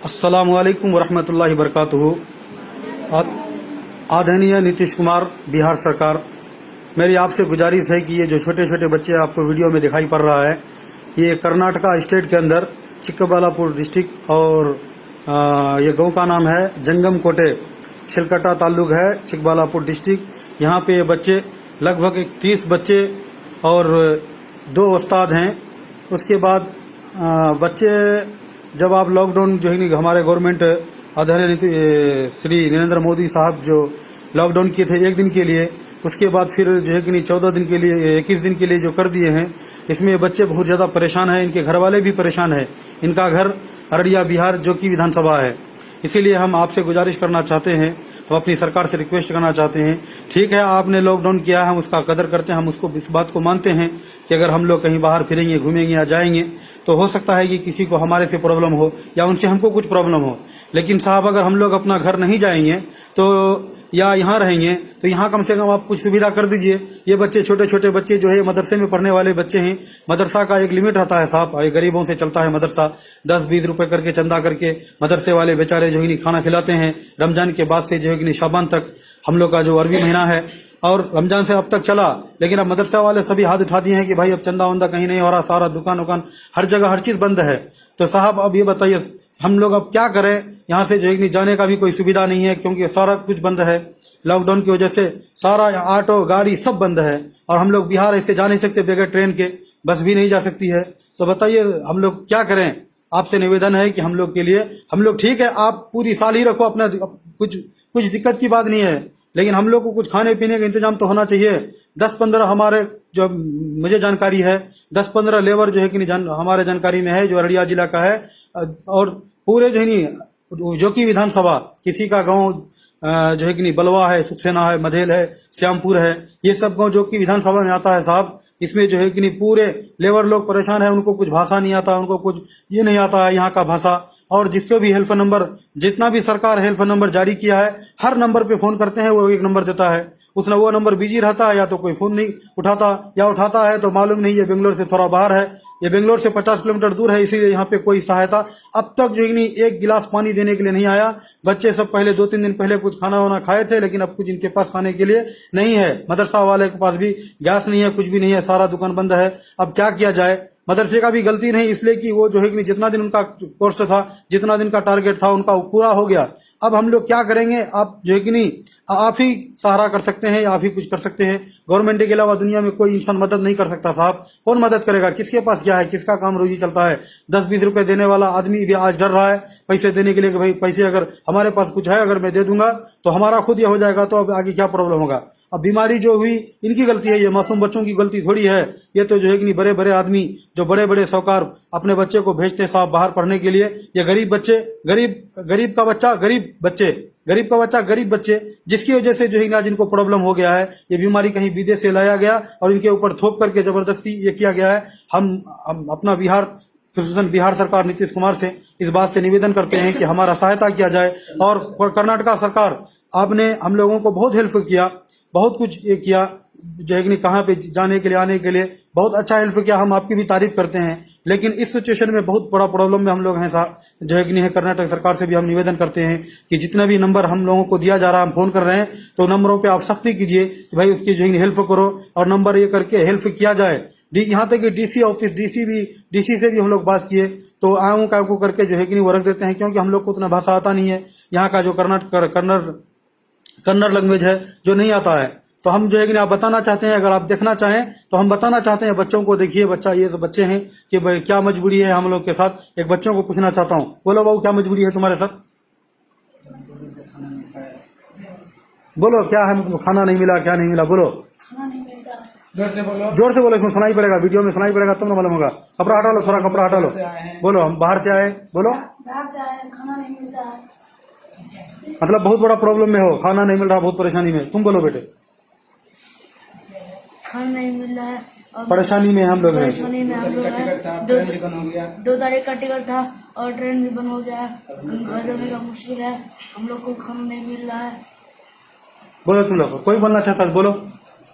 अस्सलामुअलैकुम वरहमतुल्लाहि वबरकातुहू। आदरणीय नीतीश कुमार, बिहार सरकार, मेरी आपसे गुजारिश है कि ये जो छोटे छोटे बच्चे आपको वीडियो में दिखाई पड़ रहा है, ये कर्नाटका स्टेट के अंदर चिक्कबल्लापुर डिस्ट्रिक्ट और ये गांव का नाम है जंगम कोटे, शिलकट्टा ताल्लुक है, चिक्कबल्लापुर डिस्ट्रिक्ट। यहाँ पे ये बच्चे लगभग 30 बच्चे और 2 उस्ताद हैं। उसके बाद बच्चे जब आप लॉकडाउन जो है हमारे गवर्नमेंट आदरणीय श्री नरेंद्र मोदी साहब जो लॉकडाउन किए थे 1 दिन के लिए, उसके बाद फिर जो है कि 14 दिन के लिए 21 दिन के लिए जो कर दिए हैं, इसमें बच्चे बहुत ज़्यादा परेशान हैं, इनके घर वाले भी परेशान हैं। इनका घर अररिया बिहार जो कि विधानसभा है। इसीलिए हम आपसे गुजारिश करना चाहते हैं, हम अपनी सरकार से रिक्वेस्ट करना चाहते हैं, ठीक है आपने लॉकडाउन किया है, हम उसका कदर करते हैं, हम उसको इस बात को मानते हैं कि अगर हम लोग कहीं बाहर फिरेंगे, घूमेंगे या जाएंगे तो हो सकता है कि किसी को हमारे से प्रॉब्लम हो या उनसे हमको कुछ प्रॉब्लम हो। लेकिन साहब अगर हम लोग अपना घर नहीं जाएंगे तो या यहाँ रहेंगे तो यहाँ कम से कम आप कुछ सुविधा कर दीजिए। ये बच्चे छोटे छोटे बच्चे जो है मदरसे में पढ़ने वाले बच्चे हैं। मदरसा का एक लिमिट रहता है साहब, ये गरीबों से चलता है मदरसा, 10-20 रुपए करके चंदा करके मदरसे वाले बेचारे जो है खाना खिलाते हैं। रमजान के बाद से जो है शाबान तक हम लोग का जो अरबी महीना है और रमजान से अब तक चला, लेकिन अब मदरसा वाले सभी हाथ उठा दिए हैं कि भाई अब चंदा वंदा कहीं नहीं हो रहा, सारा दुकान उकान हर जगह हर चीज बंद है। तो साहब अब ये बताइए हम लोग अब क्या करें? यहाँ से जो है जाने का भी कोई सुविधा नहीं है क्योंकि सारा कुछ बंद है। लॉकडाउन की वजह से सारा ऑटो गाड़ी सब बंद है और हम लोग बिहार ऐसे जा नहीं सकते बगैर ट्रेन के, बस भी नहीं जा सकती है। तो बताइए हम लोग क्या करें? आपसे निवेदन है कि हम लोग के लिए, हम लोग ठीक है आप पूरी साल ही रखो अपना, कुछ दिक्कत की बात नहीं है, लेकिन हम लोग को कुछ खाने पीने का इंतजाम तो होना चाहिए। 10-15 हमारे जो मुझे जानकारी है 10-15 लेबर जो है कि हमारे जानकारी में है जो अररिया जिला का है, और पूरे जो है जो कि विधानसभा किसी का गांव जो है कि बलवा है, सुखसेना है, मधेल है, श्यामपुर है, ये सब गांव जो कि विधानसभा में आता है साहब। इसमें जो है कि पूरे लेबर लोग परेशान है, उनको कुछ भाषा नहीं आता, उनको कुछ ये नहीं आता है यहाँ का भाषा। और जिससे भी हेल्प नंबर, जितना भी सरकार हेल्प नंबर जारी किया है, हर नंबर पे फोन करते हैं, वो एक नंबर देता है, वो नंबर बिजी रहता है या तो कोई फोन नहीं उठाता या उठाता है तो मालूम नहीं, ये बेंगलोर से थोड़ा बाहर है, ये बेंगलोर से 50 किलोमीटर दूर है, इसीलिए यहाँ पे कोई सहायता अब तक जो है एक गिलास पानी देने के लिए नहीं आया। बच्चे सब पहले 2-3 दिन पहले कुछ खाना वाना खाए थे, लेकिन अब कुछ इनके पास खाने के लिए नहीं है। मदरसा वाले के पास भी गैस नहीं है, कुछ भी नहीं है, सारा दुकान बंद है। अब क्या किया जाए? मदरसे का भी गलती नहीं, इसलिए कि वो जो है कि जितना दिन उनका कोर्स था, जितना दिन का टारगेट था उनका पूरा हो गया। अब हम लोग क्या करेंगे? आप जो है कि नहीं आप ही सहारा कर सकते हैं, आप ही कुछ कर सकते हैं। गवर्नमेंट के अलावा दुनिया में कोई इंसान मदद नहीं कर सकता साहब। कौन मदद करेगा? किसके पास क्या है? किसका काम रोजी चलता है? 10-20 रुपए देने वाला आदमी भी आज डर रहा है पैसे देने के लिए कि भाई पैसे अगर हमारे पास कुछ है, अगर मैं दे दूंगा तो हमारा खुद ये हो जाएगा, तो अब आगे क्या प्रॉब्लम होगा? अब बीमारी जो हुई इनकी गलती है, ये मासूम बच्चों की गलती थोड़ी है। ये तो जो है कि नहीं बड़े बड़े आदमी जो बड़े बड़े साहूकार अपने बच्चे को भेजते हैं साहब बाहर पढ़ने के लिए, ये गरीब बच्चे, गरीब का बच्चा गरीब बच्चे जिसकी वजह से जो है ना जिनको प्रॉब्लम हो गया है, ये बीमारी कहीं विदेश से लाया गया और इनके ऊपर थोप करके जबरदस्ती ये किया गया है। हम अपना बिहार, खुसूसन बिहार सरकार नीतीश कुमार से इस बात से निवेदन करते हैं कि हमारा सहायता किया जाए। और कर्नाटका सरकार, आपने हम लोगों को बहुत हेल्प किया, बहुत कुछ ये किया, जो है कि कहाँ पे जाने के लिए आने के लिए बहुत अच्छा हेल्प किया, हम आपकी भी तारीफ करते हैं। लेकिन इस सिचुएशन में बहुत बड़ा प्रॉब्लम में हम लोग हैं साहब, जो है कि नहीं है। कर्नाटक सरकार से भी हम निवेदन करते हैं कि जितना भी नंबर हम लोगों को दिया जा रहा है, हम फोन कर रहे हैं, तो नंबरों पे आप सख्ती कीजिए कि भाई उसकी जो है हेल्प करो और नंबर ये करके हेल्प किया जाए। यहाँ तक कि डीसी ऑफिस, डीसी से भी हम लोग बात किए तो आऊँ काऊ करके जो है कि नहीं वो रख देते हैं, क्योंकि हम लोग को उतना भाषा आता नहीं है। यहाँ का जो कन्नड़ लैंग्वेज है जो नहीं आता है, तो हम जो है कि आप बताना चाहते हैं, अगर आप देखना चाहें तो हम बताना चाहते हैं बच्चों को। देखिए बच्चा, ये तो बच्चे हैं कि भाई क्या मजबूरी है हम लोग के साथ। एक बच्चों को पूछना चाहता हूँ, बोलो बाबू क्या मजबूरी है तुम्हारे साथ? बोलो क्या है, मतलब खाना नहीं मिला, क्या नहीं मिला, बोलो जोर से बोलो, इसमें सुनाई पड़ेगा, वीडियो में सुनाई पड़ेगा तब ना मालूम होगा। कपड़ा हटा लो, थोड़ा कपड़ा हटा लो, बोलो हम बाहर से आए, बोलो खाना नहीं मिलता है, मतलब बहुत बड़ा प्रॉब्लम में हो, खाना नहीं मिल रहा, बहुत परेशानी में। तुम बोलो बेटे। खाना नहीं मिल रहा है और परेशानी में हम लोग हैं। 2 तारीख का टिकट था और ट्रेन भी बंद हो गया है, घर जाने का मुश्किल है, हम लोग को खाना नहीं मिल रहा है। बोलो तुम लोग, कोई बोलना चाहता है बोलो।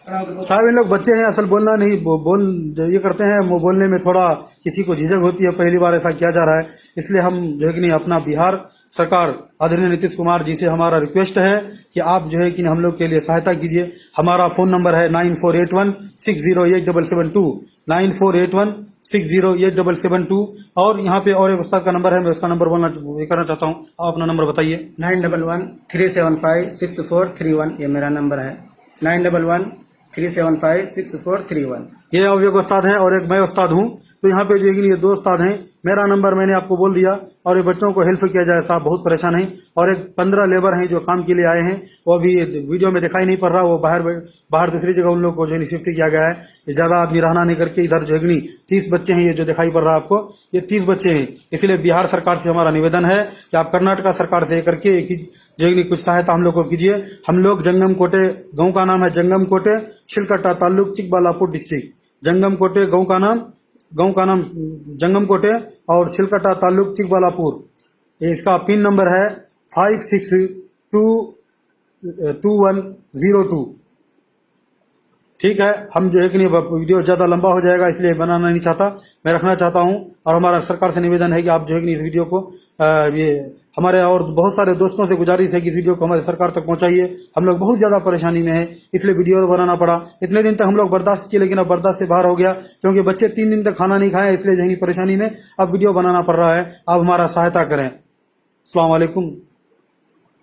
साहब इन लोग बच्चे हैं, असल बोलना नहीं बोल ये करते हैं, बोलने में थोड़ा किसी को झिझक होती है, पहली बार ऐसा किया जा रहा है। इसलिए हम जो है कि नहीं अपना बिहार सरकार आदरणीय नीतीश कुमार जी से हमारा रिक्वेस्ट है कि आप जो है कि हम लोग के लिए सहायता कीजिए। हमारा फोन नंबर है 9481608772 9481608772 और यहाँ पे और एक उस्ताद का नंबर है, मैं उसका नंबर ये करना चाहता हूँ। आप अपना नंबर बताइए। 9113756431 ये मेरा नंबर है। 9113756431। ये अब एक उस्ताद है और एक मैं उस्ताद हूँ, तो यहाँ पे जो है कि ये दो उस्ताद हैं। मेरा नंबर मैंने आपको बोल दिया और ये बच्चों को हेल्प किया जाए, साहब बहुत परेशान हैं। और एक 15 लेबर हैं जो काम के लिए आए हैं, वो अभी वीडियो में दिखाई नहीं पड़ रहा, वो बाहर दूसरी जगह उन लोग को जो है शिफ्ट किया गया है। ज्यादा आदमी रहना नहीं करके इधर जो है 30 बच्चे हैं, ये जो दिखाई पड़ रहा है आपको, ये 30 बच्चे हैं। इसलिए बिहार सरकार से हमारा निवेदन है कि आप कर्नाटका सरकार से करके जो है कुछ सहायता हम लोग को कीजिए। हम लोग जंगम कोटे, गाँव का नाम है जंगम कोटे, शिलकट्टा ताल्लुक, चिकबालापुर डिस्ट्रिक्ट। जंगम कोटे गाँव का नाम जंगम कोटे और शिलकट्टा ताल्लुक, चिकबालापुर। इसका पिन नंबर है 562102। ठीक है, हम जो है कि नहीं वीडियो ज्यादा लंबा हो जाएगा इसलिए बनाना नहीं चाहता, मैं रखना चाहता हूं। और हमारा सरकार से निवेदन है कि आप जो है कि इस वीडियो को ये हमारे और बहुत सारे दोस्तों से गुजारिश है कि इस वीडियो को हमारे सरकार तक पहुंचाइए। हम लोग बहुत ज्यादा परेशानी में है, इसलिए वीडियो बनाना पड़ा। इतने दिन तक हम लोग बर्दाश्त किए, लेकिन अब बर्दाश्त से बाहर हो गया, क्योंकि बच्चे 3 दिन तक खाना नहीं खाए, इसलिए जो है परेशानी में अब वीडियो बनाना पड़ रहा है। आप हमारा सहायता करें। अस्सलाम वालेकुम।